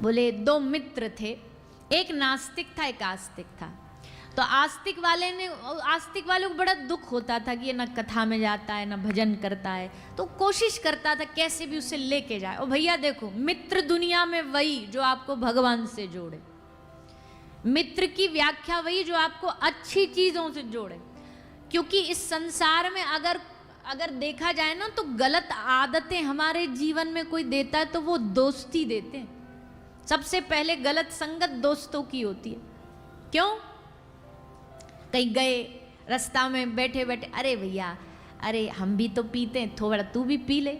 बोले दो मित्र थे, एक नास्तिक था एक आस्तिक था। तो आस्तिक वाले को बड़ा दुख होता था कि ये ना कथा में जाता है ना भजन करता है, तो कोशिश करता था कैसे भी उसे लेके जाए। और भैया देखो, मित्र दुनिया में वही जो आपको भगवान से जोड़े, मित्र की व्याख्या वही जो आपको अच्छी चीजों से जोड़े। क्योंकि इस संसार में अगर देखा जाए ना, तो गलत आदतें हमारे जीवन में कोई देता है तो वो दोस्ती देते हैं। सबसे पहले गलत संगत दोस्तों की होती है। क्यों? कहीं गए, रास्ता में बैठे बैठे, अरे भैया, अरे हम भी तो पीते हैं, थोड़ा तू भी पी ले।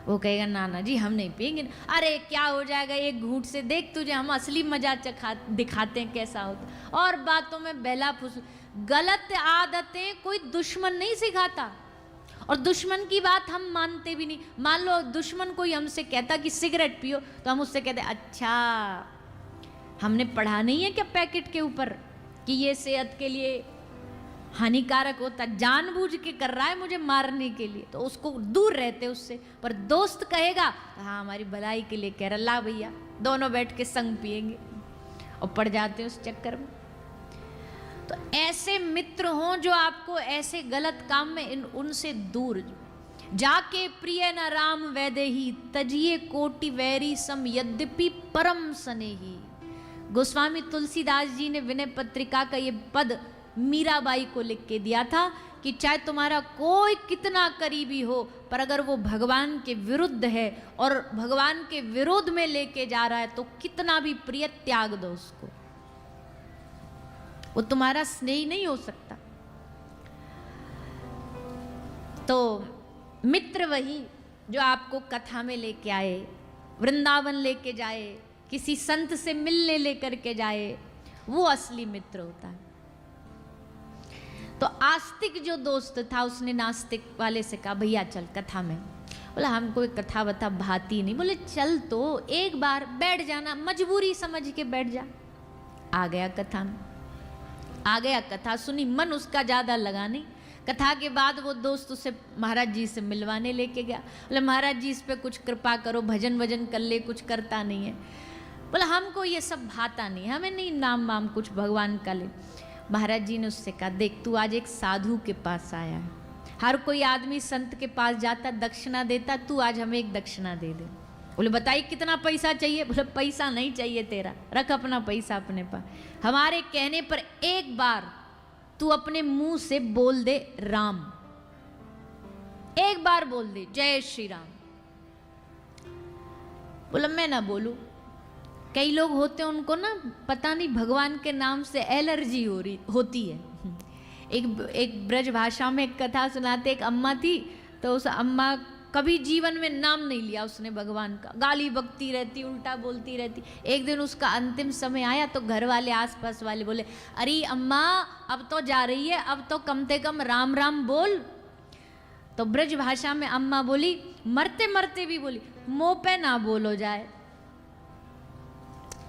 वो कहेगा ना ना जी हम नहीं पिएंगे। अरे क्या हो जाएगा एक घूंट से, देख तुझे हम असली मजा दिखाते हैं कैसा होता। और बातों में बहला फुस। गलत आदतें कोई दुश्मन नहीं सिखाता, और दुश्मन की बात हम मानते भी नहीं। मान लो दुश्मन कोई हमसे कहता कि सिगरेट पियो, तो हम उससे कहते अच्छा, हमने पढ़ा नहीं है क्या पैकेट के ऊपर कि ये सेहत के लिए हानिकारक होता, जानबूझ के कर रहा है मुझे मारने के लिए, तो उसको दूर रहते उससे। पर दोस्त कहेगा हाँ हमारी भलाई के लिए कह रहा, ला भैया दोनों बैठ के संग पिएंगे, और पड़ जाते हैं उस चक्कर में। तो ऐसे मित्र हों जो आपको ऐसे गलत काम में उनसे दूर। जाके प्रिय न राम वैदेही, तजिए कोटि वैरी सम यद्यपि परम स्नेही। गोस्वामी तुलसीदास जी ने विनय पत्रिका का ये पद मीराबाई को लिख के दिया था कि चाहे तुम्हारा कोई कितना करीबी हो, पर अगर वो भगवान के विरुद्ध है और भगवान के विरोध में लेके जा रहा है, तो कितना भी प्रिय त्याग दो उसको, वो तुम्हारा स्नेही नहीं हो सकता। तो मित्र वही जो आपको कथा में लेके आए, वृंदावन लेके जाए, किसी संत से मिलने लेकर के जाए, वो असली मित्र होता है। तो आस्तिक जो दोस्त था उसने नास्तिक वाले से कहा भैया चल कथा में। बोला हमको कथा वथा भाती नहीं। बोले चल तो एक बार बैठ जाना, मजबूरी समझ के बैठ जा। आ गया कथा में, आ गया, कथा सुनी, मन उसका ज़्यादा लगा नहीं। कथा के बाद वो दोस्त उसे महाराज जी से मिलवाने लेके गया। बोले महाराज जी इस पे कुछ कृपा करो, भजन वजन कर ले, कुछ करता नहीं है। बोला हमको ये सब भाता नहीं, हमें नहीं नाम वाम कुछ भगवान का ले। महाराज जी ने उससे कहा देख तू आज एक साधु के पास आया है, हर कोई आदमी संत के पास जाता दक्षिणा देता, तू आज हमें एक दक्षिणा दे दे। बोले बताइए कितना पैसा चाहिए? बोले पैसा नहीं चाहिए तेरा, रख अपना पैसा अपने पास। हमारे कहने पर एक बार तू अपने मुंह से बोल दे राम, एक बार बोल दे जय श्री राम। बोला मैं ना बोलूं, कई लोग होते हैं उनको ना पता नहीं भगवान के नाम से एलर्जी होती है। एक ब्रज भाषा में एक कथा सुनाते, एक अम्मा थी, तो उस अम्मा कभी जीवन में नाम नहीं लिया उसने भगवान का, गाली बकती रहती, उल्टा बोलती रहती। एक दिन उसका अंतिम समय आया तो घर वाले आसपास वाले बोले अरे अम्मा अब तो जा रही है, अब तो कम से कम राम राम बोल। तो ब्रज भाषा में अम्मा बोली, मरते मरते भी बोली, मुंह पे ना बोलो जाए,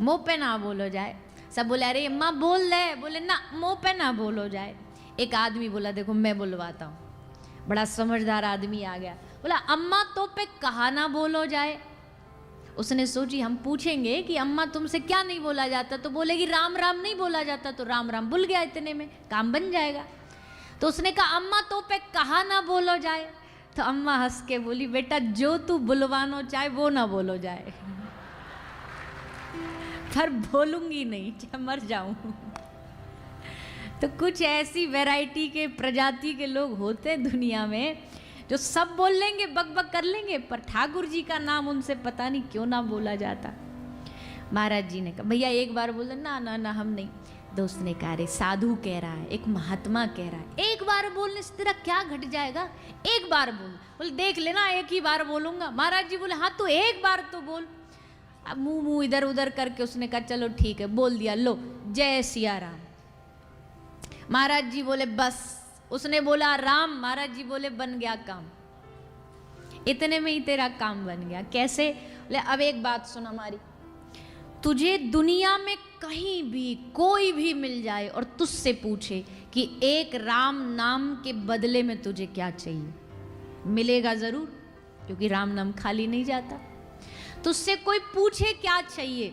मुंह पे ना बोलो जाए। सब बोले अरे अम्मा बोल ले, बोले ना मुंह पे ना बोलो जाए। एक आदमी बोला देखो मैं बुलवाता हूँ, बड़ा समझदार आदमी आ गया, बोला अम्मा तो पे कहा ना बोलो जाए। उसने सोची हम पूछेंगे कि अम्मा तुमसे क्या नहीं बोला जाता, तो बोलेगी राम राम नहीं बोला जाता, तो राम राम भूल गया, इतने में काम बन जाएगा। तो उसने कहा अम्मा तो पे कहा ना बोलो जाए। तो अम्मा हंस के बोली बेटा जो तू बुलवानो चाहे वो ना बोलो जाए, पर बोलूंगी नहीं चाहे मर जाऊं। तो कुछ ऐसी वैरायटी के प्रजाति के लोग होते दुनिया में जो सब बोल लेंगे, बक बक कर लेंगे, पर ठाकुर जी का नाम उनसे पता नहीं क्यों ना बोला जाता। महाराज जी ने कहा भैया एक बार बोले ना ना ना हम नहीं। दोस्त ने कहा अरे साधु कह रहा है, एक महात्मा कह रहा है, एक बार बोलने से तेरा क्या घट जाएगा, एक बार बोल। बोले देख लेना एक ही बार बोलूंगा। महाराज जी बोले हाँ तो एक बार तो बोल। अब मुंह इधर उधर करके उसने कहा चलो ठीक है बोल दिया, लो जय सिया राम। महाराज जी बोले बस। उसने बोला राम, महाराज जी बोले बन गया काम, इतने में ही तेरा काम बन गया। कैसे? बोले अब एक बात सुन हमारी, तुझे दुनिया में कहीं भी कोई भी मिल जाए और तुझसे पूछे कि एक राम नाम के बदले में तुझे क्या चाहिए, मिलेगा जरूर, क्योंकि राम नाम खाली नहीं जाता। तुझसे कोई पूछे क्या चाहिए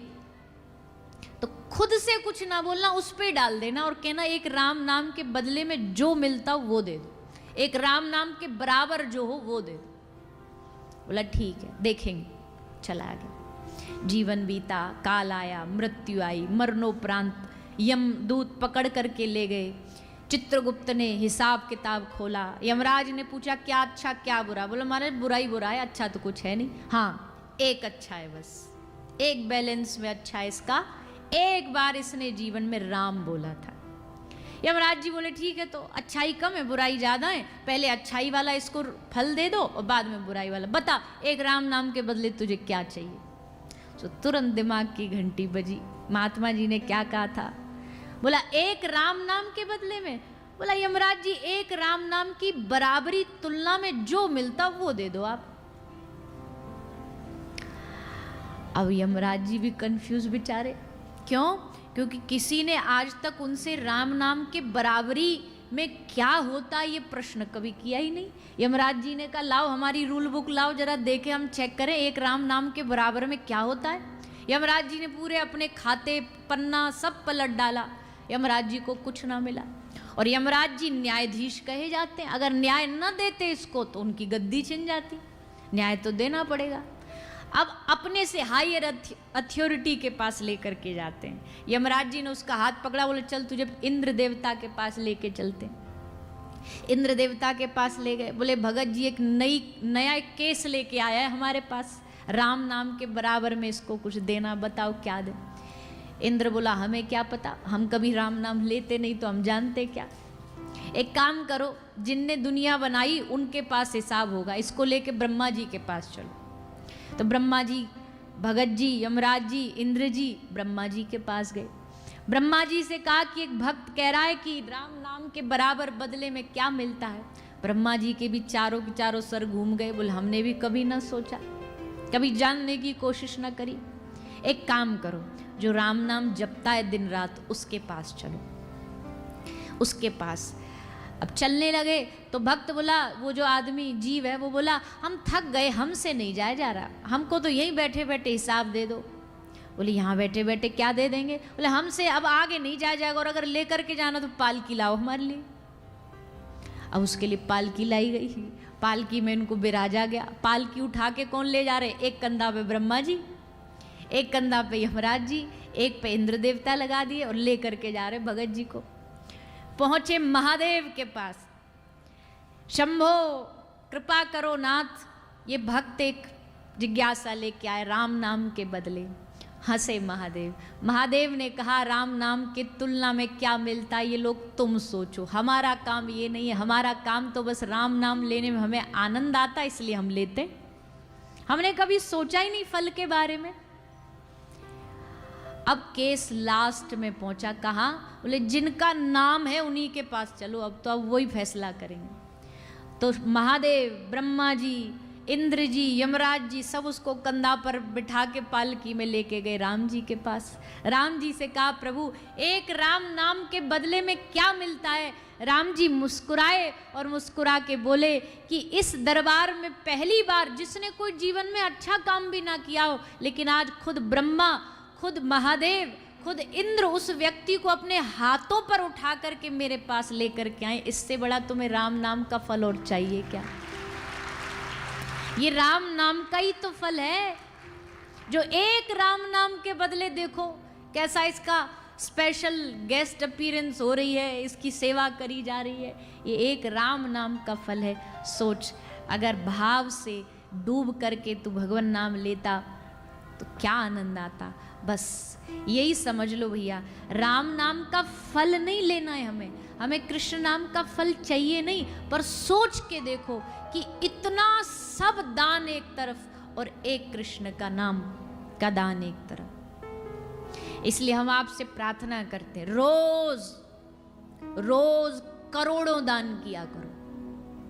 तो खुद से कुछ ना बोलना, उस पे डाल देना और कहना एक राम नाम के बदले में जो मिलता हो वो दे दो, एक राम नाम के बराबर जो हो वो दे दो। बोला ठीक है देखेंगे। चला गया। जीवन बीता, काल आया, मृत्यु आई, मरणोपरांत यम दूत पकड़ करके ले गए। चित्रगुप्त ने हिसाब किताब खोला। यमराज ने पूछा क्या अच्छा क्या बुरा? बोला महाराज बुरा ही बुरा है, अच्छा तो कुछ है नहीं। हाँ एक अच्छा है, बस एक बैलेंस में अच्छा है इसका, एक बार इसने जीवन में राम बोला था। यमराज जी बोले ठीक है, तो अच्छाई कम है बुराई ज्यादा है, पहले अच्छाई वाला इसको फल दे दो और बाद में बुराई वाला। बता एक राम नाम के बदले तुझे क्या चाहिए? तो तुरंत दिमाग की घंटी बजी। महात्मा जी ने क्या कहा था? बोला एक राम नाम के बदले में? बोला यमराज जी एक राम नाम की बराबरी तुलना में जो मिलता वो दे दो आप। अब यमराज जी भी कंफ्यूज बेचारे। क्यों? क्योंकि किसी ने आज तक उनसे राम नाम के बराबरी में क्या होता ये प्रश्न कभी किया ही नहीं। यमराज जी ने कहा लाओ हमारी रूल बुक लाओ जरा देखें, हम चेक करें एक राम नाम के बराबर में क्या होता है। यमराज जी ने पूरे अपने खाते पन्ना सब पलट डाला, यमराज जी को कुछ ना मिला। और यमराज जी न्यायाधीश कहे जाते हैं, अगर न्याय न देते इसको तो उनकी गद्दी छिन जाती, न्याय तो देना पड़ेगा। अब अपने से हायर अथॉरिटी के पास लेकर के जाते हैं। यमराज जी ने उसका हाथ पकड़ा, बोले चल तुझे इंद्र देवता के पास लेके चलते। इंद्र देवता के पास ले गए। बोले भगत जी एक नया केस लेके आया है हमारे पास, राम नाम के बराबर में इसको कुछ देना, बताओ क्या दे। इंद्र बोला हमें क्या पता, हम कभी राम नाम लेते नहीं तो हम जानते क्या। एक काम करो, जिनने दुनिया बनाई उनके पास हिसाब होगा, इसको लेके ब्रह्मा जी के पास चलो। तो ब्रह्मा जी, भगत जी, यमराज जी, इंद्र जी ब्रह्मा जी के पास गए। ब्रह्मा जी से कहा कि एक भक्त कह रहा है कि राम नाम के बराबर बदले में क्या मिलता है। ब्रह्मा जी के भी चारों के चारों सर घूम गए। बोले हमने भी कभी ना सोचा, कभी जानने की कोशिश ना करी। एक काम करो, जो राम नाम जपता है दिन रात उसके पास चलो, उसके पास। अब चलने लगे तो भक्त बोला, वो जो आदमी जीव है वो बोला हम थक गए, हमसे नहीं जाया जा रहा, हमको तो यहीं बैठे बैठे हिसाब दे दो। बोले यहाँ बैठे बैठे क्या दे देंगे? बोले हमसे अब आगे नहीं जाया जाएगा, और अगर लेकर के जाना तो पालकी लाओ हमारे लिए। अब उसके लिए पालकी लाई गई। पालकी में इनको बिराजा गया। पालकी उठा के कौन ले जा रहे? एक कंधा पे ब्रह्मा जी, एक कंधा पे यमराज जी, एक पे इंद्र देवता लगा दिए और ले करके जा रहे भगत जी को। पहुंचे महादेव के पास। शंभो कृपा करो नाथ, ये भक्त एक जिज्ञासा लेके आए राम नाम के बदले। हंसे महादेव। महादेव ने कहा राम नाम की तुलना में क्या मिलता है ये लोग तुम सोचो, हमारा काम ये नहीं है। हमारा काम तो बस राम नाम लेने में हमें आनंद आता है इसलिए हम लेते, हमने कभी सोचा ही नहीं फल के बारे में। अब केस लास्ट में पहुंचा। कहाँ? बोले जिनका नाम है उन्हीं के पास चलो, अब तो अब वही फैसला करेंगे। तो महादेव, ब्रह्मा जी, इंद्र जी, यमराज जी सब उसको कंधा पर बिठा के पालकी में लेके गए राम जी के पास। राम जी से कहा प्रभु एक राम नाम के बदले में क्या मिलता है? राम जी मुस्कुराए और मुस्कुरा के बोले कि इस दरबार में पहली बार जिसने कोई जीवन में अच्छा काम भी ना किया हो, लेकिन आज खुद ब्रह्मा, खुद महादेव, खुद इंद्र उस व्यक्ति को अपने हाथों पर उठा करके मेरे पास लेकर के आए। इससे बड़ा तुम्हें राम नाम का फल और चाहिए क्या? ये राम नाम का ही तो फल है, जो एक राम नाम के बदले देखो कैसा इसका स्पेशल गेस्ट अपीयरेंस हो रही है, इसकी सेवा करी जा रही है। ये एक राम नाम का फल है। सोच, अगर भाव से डूब करके तू भगवान नाम लेता तो क्या आनंद आता। बस यही समझ लो भैया, राम नाम का फल नहीं लेना है हमें, हमें कृष्ण नाम का फल चाहिए नहीं, पर सोच के देखो कि इतना सब दान एक तरफ और एक कृष्ण का नाम का दान एक तरफ। इसलिए हम आपसे प्रार्थना करते हैं रोज रोज करोड़ों दान किया करो।